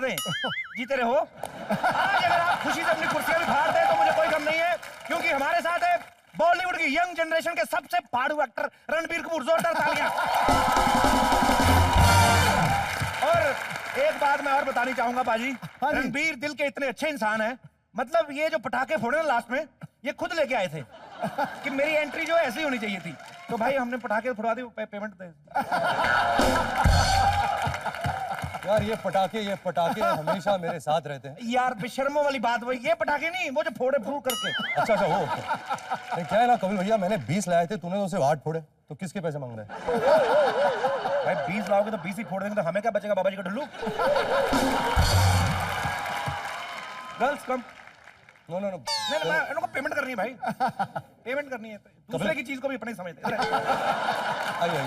दें। जीते रहो। आज अगर आप खुशी से अपनी कुर्सियां भी फाड़ दें तो मुझे कोई गम नहीं है, क्योंकि हमारे साथ है बॉलीवुड की यंग जनरेशन के सबसे फाड़ू एक्टर रणबीर कपूर। जोरदार तालियां। और एक बात मैं और बतानी चाहूंगा बाजी, रणबीर दिल के इतने अच्छे इंसान हैं, मतलब ये जो पटाखे फोड़े ना लास्ट में, ये खुद लेके आए थे कि मेरी एंट्री जो है ऐसी होनी चाहिए थी। तो भाई हमने पटाखे फोड़वा दी, पेमेंट दे। यार ये पटाखे हमेशा मेरे साथ रहते हैं यार। बेशर्मों वाली बात वही, ये पटाखे नहीं, वो जो फोड़े फूड़ करके। अच्छा वो नहीं, क्या है ना कपिल भैया, मैंने 20 लाए थे, तूने तो उसे 8 फोड़े, तो किसके पैसे मांग रहे हैं? भाई 20 लाओगे तो 20 ही फोड़ देंगे, तो हमें क्या बचेगा बाबा जी का ढुल्लू। Girls come. No no no, नहीं इनको पेमेंट करनी है भाई। पेमेंट करनी है, दूसरे की चीज को भी अपने समझते। आइए।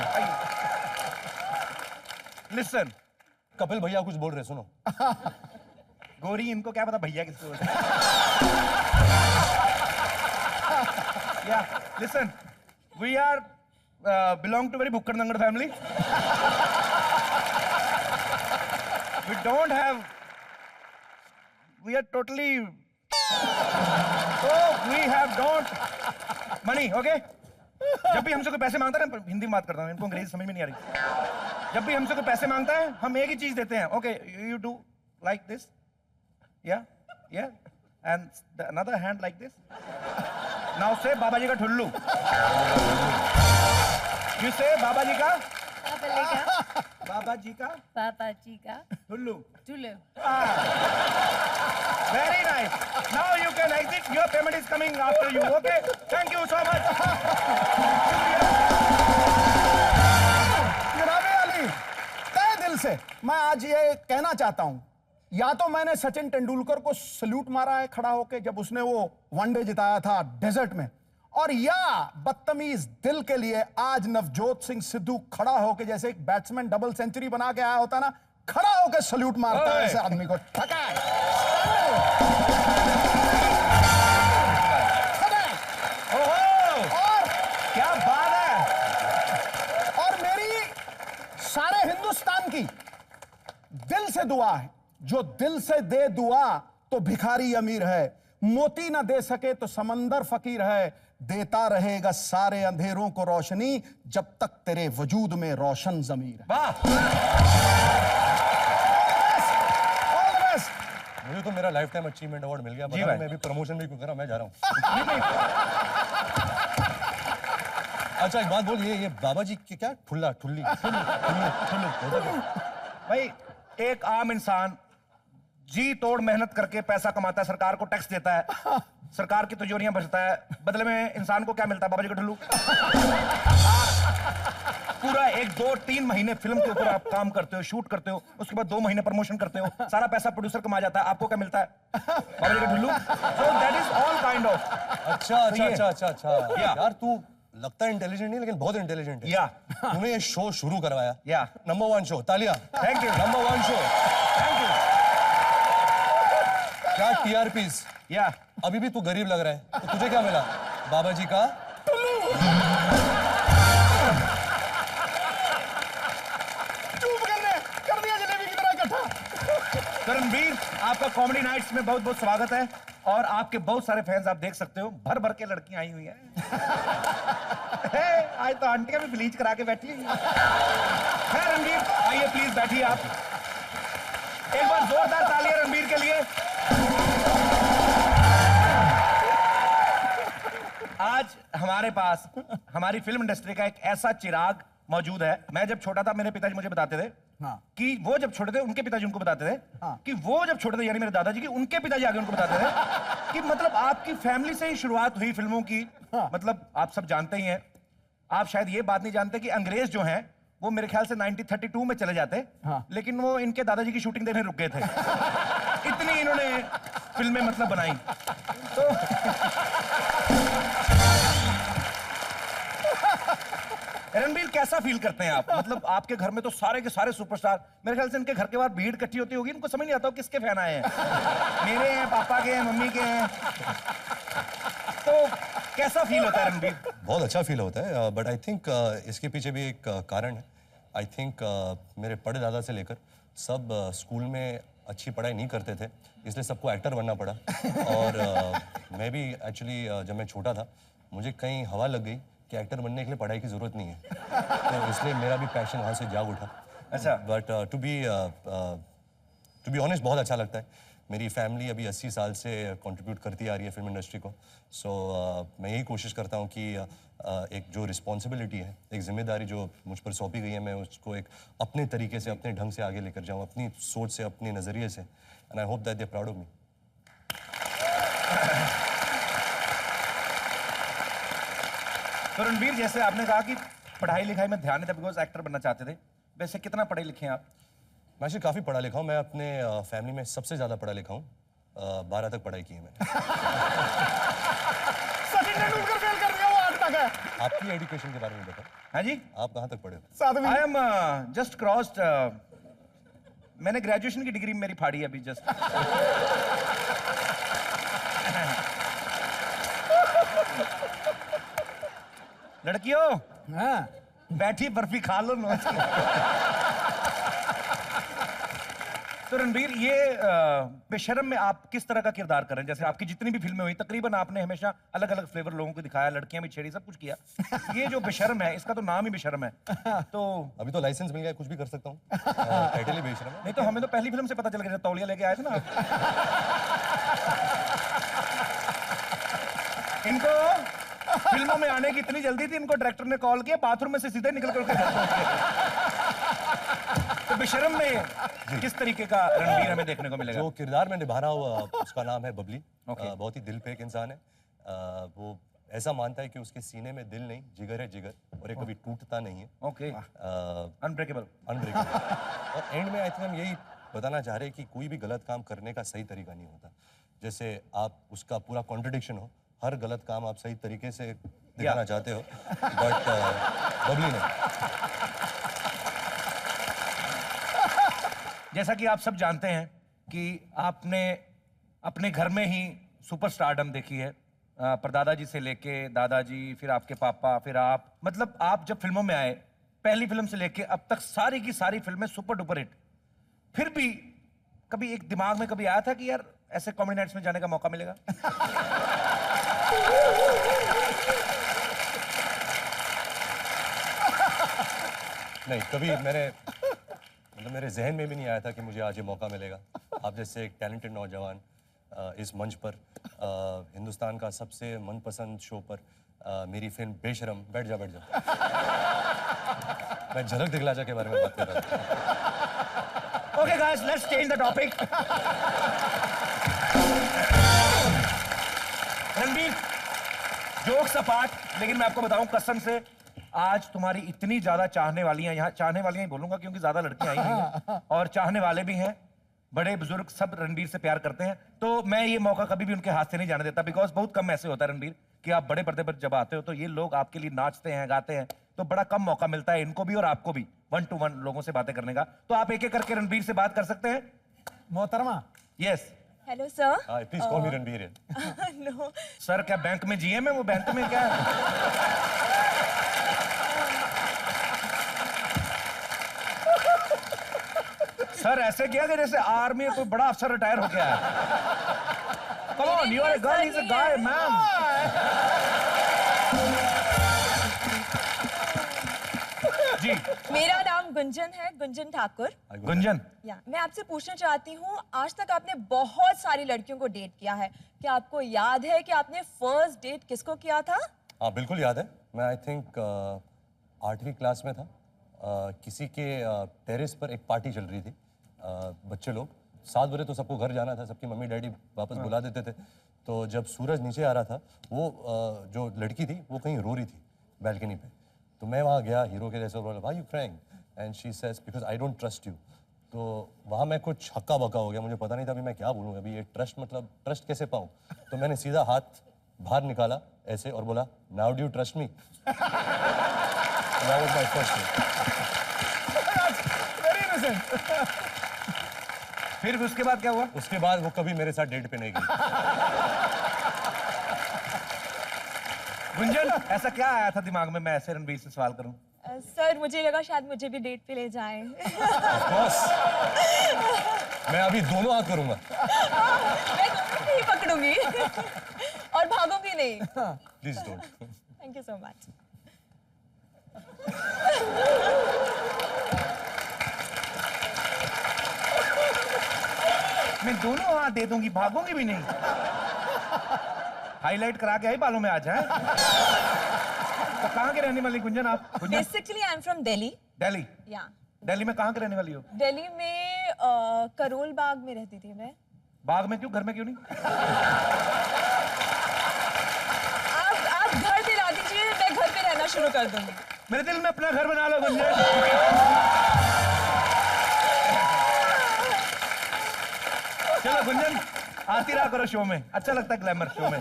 लिसन, कपिल भैया कुछ बोल रहे, सुनो। गोरी, इनको क्या पता भैया किसको। या listen, we are belong to very भुक्कड़ दंगड़ family. We don't have, we are totally, so we have don't money, okay? जब भी हमसे कोई पैसे मांगता है ना, हिंदी में बात करता हूँ, इनको अंग्रेजी समझ में नहीं आ रही। जब भी हमसे कोई पैसे मांगता है, हम एक ही चीज देते हैं, okay, you do like this, या and another hand like this, now say Baba ji का ठुल्लू। यू से बाबा जी का, बाबा जी का ठुल्लू। Very nice. Now you can exit. Your payment is coming after you. Okay? Thank you so much. जनाबे अली, तहे दिल से मैं आज ये कहना चाहता हूं, या तो मैंने सचिन तेंदुलकर को सल्यूट मारा है खड़ा होके जब उसने वो वनडे जिताया था डेजर्ट में, और या बदतमीज दिल के लिए आज नवजोत सिंह सिद्धू खड़ा होके, जैसे एक बैट्समैन डबल सेंचुरी बना के आया होता ना, खड़ा होकर सल्यूट मारता है ऐसे आदमी को। ठकाए। और क्या बात है। और मेरी सारे हिंदुस्तान की दिल से दुआ है, जो दिल से दे दुआ तो भिखारी अमीर है, मोती ना दे सके तो समंदर फकीर है, देता रहेगा सारे अंधेरों को रोशनी जब तक तेरे वजूद में रोशन ज़मीर है। वाह। मुझे तो मेरा लाइफ टाइम अचीवमेंट अवार्ड मिल गया। मैं अभी प्रमोशन भी क्यों करा, मैं जा रहा हूँ। अच्छा एक बात बोल, ये बाबा जी की क्या ठुल्ली भाई, एक आम इंसान जी तोड़ मेहनत करके पैसा कमाता है, सरकार को टैक्स देता है, सरकार की तिजोरियां भरता है, बदले में इंसान को क्या मिलता है? बाबा जी का ठुल्लू। पूरा 1, 2, 3 महीने फिल्म के ऊपर आप काम करते हो, शूट करते हो, उसके बाद 2 महीने प्रमोशन करते हो, सारा पैसा प्रोड्यूसर कमा जाता है, आपको क्या मिलता है? बाबा जी का ठुल्लू। So that is all kind of। अच्छा यार तू लगता है इंटेलिजेंट नहीं, लेकिन बहुत इंटेलिजेंट है। तूने ये शो शुरू करवाया, नंबर 1 शो, तालियां। Thank you. Number 1 show, thank you. क्या TRPs, अभी भी तू गरीब लग रहा है, तो तुझे क्या मिला? बाबा जी का रणबीर, आपका कॉमेडी नाइट्स में बहुत बहुत स्वागत है, और आपके बहुत सारे फैंस आप देख सकते हो, भर भर के लड़कियां आई हुई हैं। आज तो आंटियां भी ब्लीच करा के बैठी हैं। रणबीर आइए प्लीज बैठिए आप। एक बार जोरदार तालियां रणबीर के लिए। आज हमारे पास हमारी फिल्म इंडस्ट्री का एक ऐसा चिराग मौजूद है। मैं जब छोटा था, मेरे पिताजी मुझे बताते थे कि वो जब छोटे थे, उनके पिताजी उनको बताते थे कि वो जब छोटे थे, यानी मेरे दादाजी की, उनके पिताजी आगे उनको बताते थे कि मतलब आपकी फैमिली से ही शुरुआत हुई फिल्मों की। मतलब आप सब जानते ही हैं, आप शायद ये बात नहीं जानते कि अंग्रेज जो हैं वो मेरे ख्याल से 1932 में चले जाते, लेकिन वो इनके दादाजी की शूटिंग देखने रुक गए थे। इतनी इन्होंने फिल्में मतलब बनाई। तो रणबीर, कैसा फील करते हैं आप? मतलब आपके घर में तो सारे के सारे सुपरस्टार, मेरे ख्याल से इनके घर के बाहर भीड़ इकट्ठी होती होगी, इनको समझ नहीं आता किसके फैन आए हैं। मेरे हैं, पापा के हैं, मम्मी के हैं। तो कैसा फील होता है रणबीर? बहुत अच्छा फील होता है, बट आई थिंक इसके पीछे भी एक कारण है। आई थिंक मेरे बड़े दादा से लेकर सब स्कूल में अच्छी पढ़ाई नहीं करते थे, इसलिए सबको एक्टर बनना पड़ा। और मैं भी एक्चुअली जब मैं छोटा था मुझे कहीं हवा लग गई कि एक्टर बनने के लिए पढ़ाई की ज़रूरत नहीं है, तो इसलिए मेरा भी पैशन वहाँ से जाग उठा। अच्छा। बट टू बी ऑनेस्ट बहुत अच्छा लगता है। मेरी फैमिली अभी 80 साल से कंट्रीब्यूट करती आ रही है फिल्म इंडस्ट्री को। सो मैं यही कोशिश करता हूँ कि एक जो रिस्पॉन्सिबिलिटी है, एक जिम्मेदारी जो मुझ पर सौंपी गई है, मैं उसको एक अपने तरीके से, अपने ढंग से आगे लेकर जाऊँ, अपनी सोच से, अपने नज़रिए से। And I hope that they are proud of me. तो रणबीर, जैसे आपने कहा कि पढ़ाई लिखाई में ध्यान नहीं था बिकॉज एक्टर बनना चाहते थे, वैसे कितना पढ़े लिखे हैं आप? मैं एक्चुअली काफ़ी पढ़ा लिखा हूँ। मैं अपने फैमिली में सबसे ज़्यादा पढ़ा लिखा हूँ। 12 तक पढ़ाई की है मैंने। सचिन तेंदुलकर फेल कर दिया, वो 8 तक है। आपकी एजुकेशन के बारे में बताओ। हाँ जी, आप कहाँ तक पढ़े हो? 7वीं। आई एम जस्ट क्रॉस्ड, मैंने ग्रेजुएशन की डिग्री मेरी फाड़ी है अभी जस्ट। लड़कियों, हाँ। बैठी बर्फी खा लो नोच के। तो रणबीर, ये बेशर्म में आप किस तरह का किरदार कर रहे हैं? जैसे आपकी जितनी भी फिल्में हुई तकरीबन आपने हमेशा अलग अलग फ्लेवर लोगों को दिखाया, लड़कियां भी छेड़ी, सब कुछ किया। ये जो बेशर्म है, इसका तो नाम ही बेशर्म है। तो अभी तो लाइसेंस मिल गया, कुछ भी कर सकता हूँ। टाइटल ही बेच रहा हूँ। नहीं तो हमें तो पहली फिल्म से पता चल गया जब तौलिया लेके आए थे ना आप। इनको फिल्मों में आने की इतनी जल्दी थी, इनको डायरेक्टर ने कॉल किया, बाथरूम में से सीधे निकल कर घर पहुंच गए। तो बेशर्म में किस तरीके का रणबीर हमें देखने को मिलेगा? जो किरदार में निभा रहा हूँ उसका नाम है बबली। बहुत ही दिल पे एक इंसान है। वो ऐसा मानता है कि उसके सीने में दिल नहीं, जिगर है जिगर, और ये कभी टूटता नहीं है। Okay, unbreakable. अनब्रेकेबल। और एंड में आई थिंक हम यही बताना चाह रहे हैं कि कोई भी गलत काम करने का सही तरीका नहीं होता। जैसे आप उसका पूरा कॉन्ट्रडिक्शन हो, हर गलत काम आप सही तरीके से दिखाना चाहते हो, बट बबली नहीं। जैसा कि आप सब जानते हैं कि आपने अपने घर में ही सुपरस्टारडम देखी है, परदादा जी से लेके दादाजी, फिर आपके पापा, फिर आप, मतलब आप जब फिल्मों में आए, पहली फिल्म से लेके अब तक सारी की सारी फिल्में सुपर डुपर हिट। फिर भी कभी एक दिमाग में कभी आया था कि यार ऐसे कॉमेडी नाइट्स में जाने का मौका मिलेगा? नहीं, कभी मेरे जहन में भी नहीं आया था कि मुझे आज ये मौका मिलेगा। आप जैसे एक टैलेंटेड नौजवान इस मंच पर, हिंदुस्तान का सबसे मनपसंद शो पर, मेरी फिल्म बेशरम, बैठ जा। मैं झलक दिखलाजा के बारे में बात कर रहा था। Okay guys, let's change the topic. Ranbir, jokes apart, लेकिन मैं आपको बताऊं कसम से, आज तुम्हारी इतनी ज्यादा चाहने वालियां, यहाँ चाहने वालियां ही बोलूंगा क्योंकि ज्यादा लड़कियां आई नहीं हैं, और चाहने वाले भी हैं, बड़े बुजुर्ग सब रणबीर से प्यार करते हैं। तो मैं ये मौका कभी भी उनके हाथ से नहीं जाने देता, बिकॉज बहुत कम ऐसे होता है रणबीर कि आप बड़े पर्दे पर जब आते हो तो ये लोग आपके लिए नाचते हैं, गाते हैं, तो बड़ा कम मौका मिलता है इनको भी और आपको भी 1 to 1 लोगों से बातें करने का। तो आप एक एक करके रणबीर से बात कर सकते हैं। मोहतरमा। Yes hello sir. हाँ, please call me Ranbir. No sir, क्या बैंक में जीएम है? वो बैंक में क्या है? सर ऐसे किया कि जैसे आर्मी में कोई बड़ा अफसर रिटायर हो गया है। Come on, you are a girl, he's a guy, man. जी, मेरा नाम गुंजन है, गुंजन ठाकुर। गुंजन, या मैं आपसे पूछना चाहती हूँ, आज तक आपने बहुत सारी लड़कियों को डेट किया है, क्या आपको याद है कि आपने फर्स्ट डेट किसको किया था? हाँ, बिल्कुल याद है। मैं आई थिंक 8वीं क्लास में था। किसी के टेरेस पर एक पार्टी चल रही थी। बच्चे लोग 7 बजे तो सबको घर जाना था, सबकी मम्मी डैडी वापस बुला देते थे। तो जब सूरज नीचे आ रहा था, वो जो लड़की थी वो कहीं रो रही थी बैल्कनी पे। तो मैं वहाँ गया हीरो के जैसे, बोला, "Why you crying?" And she says, "Because I don't trust you." तो वहाँ मैं कुछ हक्का बक्का हो गया, मुझे पता नहीं था अभी मैं क्या बोलूँ, अभी ये ट्रस्ट मतलब ट्रस्ट कैसे पाऊँ। तो मैंने सीधा हाथ बाहर निकाला ऐसे और बोला, "Now do you trust me?" That was my first date. Very innocent. फिर उसके बाद क्या हुआ? उसके बाद वो कभी मेरे साथ डेट पे नहीं गई। गुंजन, ऐसा क्या आया था दिमाग में मैं ऐसे रणबीर से सवाल करूं? सर मुझे लगा शायद मुझे भी डेट पे ले जाएं। मैं अभी दोनों हाथ करूंगा। मैं दोनों नहीं पकड़ूंगी और भागूंगी नहीं। Please don't. Thank you so much. मैं दोनों हाथ दे दूंगी, भागूंगी भी नहीं। हाईलाइट करा के आई बालों में आज है। तो कहाँ के रहने वाली गुंजन आप? Gunjan basically I am from Delhi. Delhi. या दिल्ली में कहाँ के रहने वाली हो? दिल्ली में करोल बाग में रहती थी मैं। बाग में क्यों, घर में क्यों नहीं? आप घर दिला दीजिए, मैं घर पे रहना शुरू कर दूंगी। मेरे दिल में अपना घर बना लो गुंजन। चलो गुंजन, आती रहा करो शो में, अच्छा लगता है ग्लैमर शो में।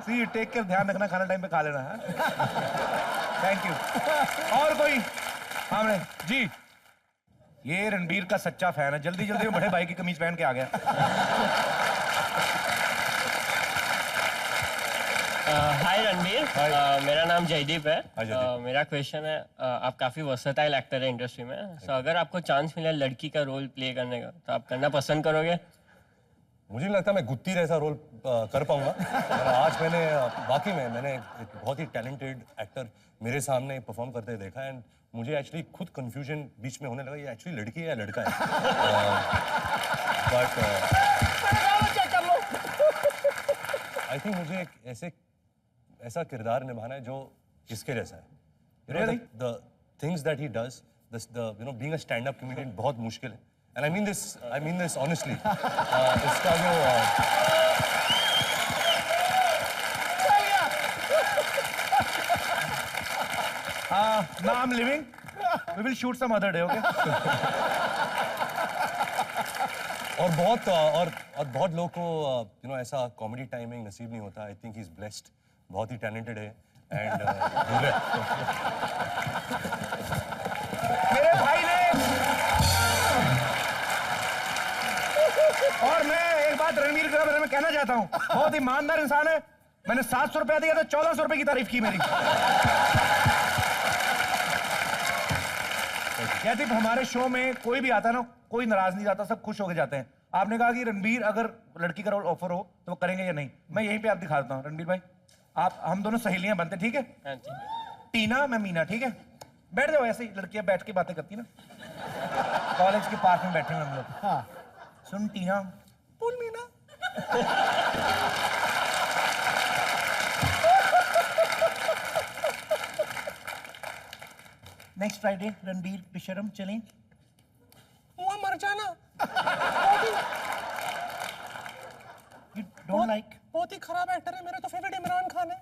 सी टेक केयर, ध्यान रखना, खाना टाइम पे खा लेना है। Thank you. और कोई? सामने जी। ये रणबीर का सच्चा फैन है, जल्दी जल्दी में बड़े भाई की कमीज पहन के आ गया। हाय रणबीर, मेरा नाम जयदीप है। Hi, जयदीप। मेरा क्वेश्चन है, आप काफ़ी वर्सेटाइल एक्टर है इंडस्ट्री में, सो अगर आपको चांस मिले लड़की का रोल प्ले करने का तो आप करना पसंद करोगे? मुझे नहीं लगता मैं गुत्ती जैसा रोल कर पाऊंगा। और आज मैंने वाकई में मैंने एक बहुत ही टैलेंटेड एक्टर मेरे सामने परफॉर्म करते देखा एंड मुझे एक्चुअली खुद कंफ्यूजन बीच में होने लगा, ये एक्चुअली लड़की है या लड़का है। बट आई थिंक मुझे एक ऐसा किरदार निभाना है जो इसके जैसा है। Really? The things that he does, being a stand-up comedian बहुत मुश्किल है। And I mean this honestly. इसका जो now I'm leaving. We will shoot some other day, okay? और बहुत लोगों को ऐसा कॉमेडी टाइमिंग नसीब नहीं होता। I think he is blessed, बहुत ही टैलेंटेड है एंड मेरे भाई ने। और मैं एक बात रणवीर के बारे में कहना चाहता हूँ, बहुत ईमानदार इंसान है। मैंने 700 रुपया दिया तो 1400 रुपए की तारीफ की मेरी। जयदीप, हमारे शो में कोई भी आता है ना, कोई नाराज नहीं जाता, सब खुश होके जाते हैं। आपने कहा कि रणबीर अगर लड़की का रोल ऑफर हो तो वो करेंगे या नहीं। मैं यहीं पे आप दिखा देता हूँ। रणबीर भाई, आप हम दोनों सहेलियां बनते, ठीक है? हाँ जी। टीना, मैं मीना, ठीक है? बैठ जाओ, ऐसे ही लड़कियां बैठ के बातें करती ना, कॉलेज के पार्क में बैठे हैं हम लोग। हाँ। सुन टीना, बोल मीना। नेक्स्ट फ्राइडे रणबीर बेशरम चलें। वहाँ मर जाना। You don't like? बहुत ही खराब एक्टर है, मेरा तो फेवरेट इमरान खान है।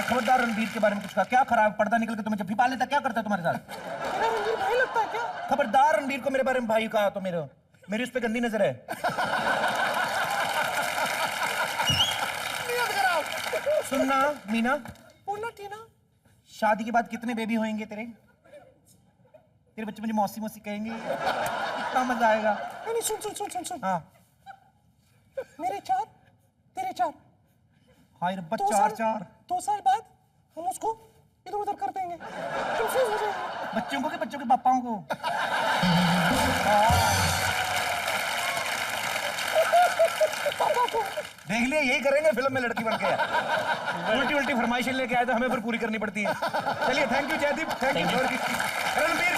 खबरदार रणबीर के बारे में कुछ कहा। क्या खराब? पर्दा निकल के तुम्हें जब भी पाल लेता, क्या करता है तुम्हारे साथ? रणबीर भाई लगता है क्या? खबरदार रणबीर को मेरे बारे में भाई कहा तो मेरी उस पर गंदी नजर है। सुनना मीना, बोलना टीना। शादी के बाद कितने बेबी होंगे तेरे बच्चे मुझे मौसी मौसी कहेंगे, कितना मजा आएगा। नहीं सुन। हाँ मेरे 4, तेरे 4। हाय रब्बा, 4 2 साल बाद हम उसको इधर उधर कर देंगे, कंफ्यूज हो जाएंगे। बच्चों को कि बच्चों के पापाओं को? पापा को। देख लिया, यही करेंगे फिल्म में लड़की बन के। उल्टी फरमाइशें लेके आए तो हमें फिर पूरी करनी पड़ती है। चलिए, thank you Jaideep, thank you Ranbir.